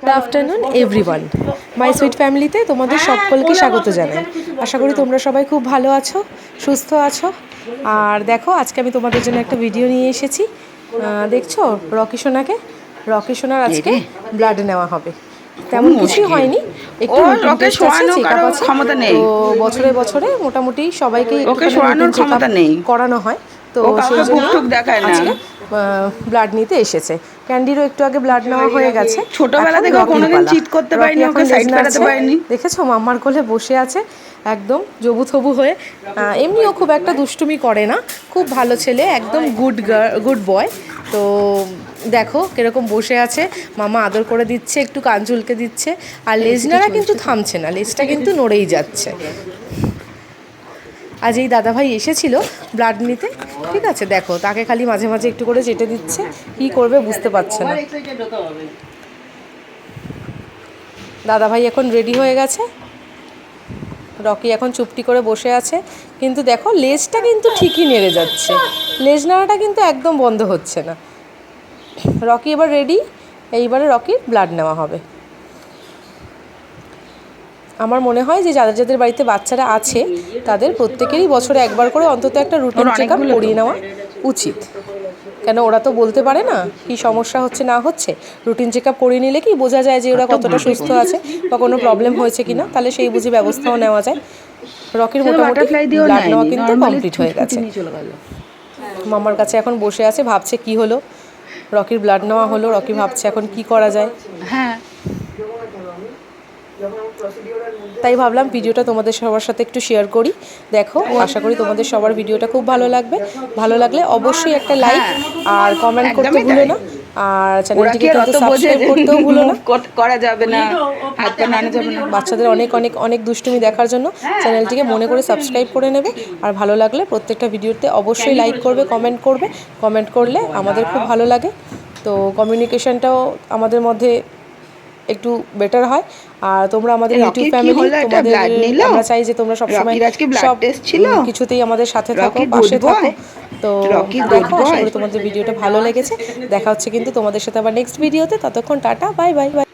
Good afternoon everyone, my sweet ফ্যামিলিতে তোমাদের সকলকে স্বাগত জানাই। আশা করি তোমরা সবাই খুব ভালো আছো, সুস্থ আছো। আর দেখো, আজকে আমি তোমাদের জন্য একটা ভিডিও নিয়ে এসেছি। দেখছো রকি সোনার আজকে ব্লাড নেওয়া হবে। তেমন কিছুই হয়নি, একটু রুটিন টেস্ট আছে, চেকআপ আছে। তো বছরে বছরে মোটামুটি সবাইকে রুটিন চেকআপ করানো হয়। তো সেই জন্য আজকে ব্লাড নিতে এসেছে। ক্যান্ডিরও একটু আগে ব্লাড নেওয়া হয়ে গেছে। ছোটবেলা থেকে কোনোদিন চিট করতে পারিনি, ওকে সাইড করাতে পারিনি। দেখেছো মাম্মার কোলে বসে আছে একদম জবু থবু হয়ে। এমনিও খুব একটা দুষ্টুমি করে না, খুব ভালো ছেলে, একদম গুড বয়। তো দেখো কিরকম বসে আছে, মামা আদর করে দিচ্ছে, একটু কান চুলকে দিচ্ছে। আর লেজনারা কিন্তু থামছে না, লেজটা কিন্তু নড়েই যাচ্ছে। আজ এই দাদাভাই এসেছিল ব্লাড নিতে, ঠিক আছে। দেখো তাকে খালি মাঝে মাঝে একটু করে চেটে দিচ্ছে, কি করবে বুঝতে পারছে না। দাদাভাই এখন রেডি হয়ে গেছে, রকি এখন চুপটি করে বসে আছে। কিন্তু দেখো লেজটা কিন্তু ঠিকই নেড়ে যাচ্ছে, লেজ নাড়াটা কিন্তু একদম বন্ধ হচ্ছে না। রকি এবার রেডি, এইবারে রকির ব্লাড নেওয়া হবে। আমার মনে হয় যে যাদের যাদের বাড়িতে বাচ্চারা আছে তাদের প্রত্যেকেরই বছরে একবার করে অন্তত একটা রুটিন চেকআপ করিয়ে নেওয়া উচিত। কেন ওরা তো বলতে পারে না কি সমস্যা হচ্ছে না হচ্ছে। রুটিন চেকআপ করিয়ে নিলে কি বোঝা যায় যে ওরা কতটা সুস্থ আছে বা কোনো প্রবলেম হয়েছে কিনা, তাহলে সেই বুঝে ব্যবস্থাও নেওয়া যায়। রকির মোটামুটি ব্লাড নেওয়া কিন্তু কমপ্লিট হয়ে গেছে। মামার কাছে এখন বসে আছে, ভাবছে কি হলো। রকির ব্লাড নেওয়া হলো, রকি ভাবছে এখন কি করা যায়। হ্যাঁ, তাই ভাবলাম ভিডিওটা তোমাদের সবার সাথে একটু শেয়ার করি। দেখো, আশা করি তোমাদের সবার ভিডিওটা খুব ভালো লাগবে। ভালো লাগলে অবশ্যই একটা লাইক আর কমেন্ট করতে ভুলো না। আর চ্যানেলটিকে কিন্তু সাবস্ক্রাইব করতেও ভুলো না। করা যাবে না, হাত পা নাড়ানো যাবে না। বাচ্চাদের অনেক অনেক অনেক দুষ্টুমি দেখার জন্য চ্যানেলটিকে মনে করে সাবস্ক্রাইব করে নেবে। আর ভালো লাগলে প্রত্যেকটা ভিডিওতে অবশ্যই লাইক করবে, কমেন্ট করবে। কমেন্ট করলে আমাদের খুব ভালো লাগে, তো কমিউনিকেশনটাও আমাদের মধ্যে একটু বেটার হয়। আর তোমরা আমাদের ইউটিউব ফ্যামিলি, তোমাদের আমরা চাই যে তোমরা সবসময় সব কিছুতেই আমাদের সাথে থাকো, পাশে থাকো। তো দেখো, আশা করি তোমাদের ভিডিওটা ভালো লেগেছে। দেখা হচ্ছে কিন্তু তোমাদের সাথে আবার নেক্সট ভিডিওতে। ততক্ষণ টাটা, বাই বাই বাই।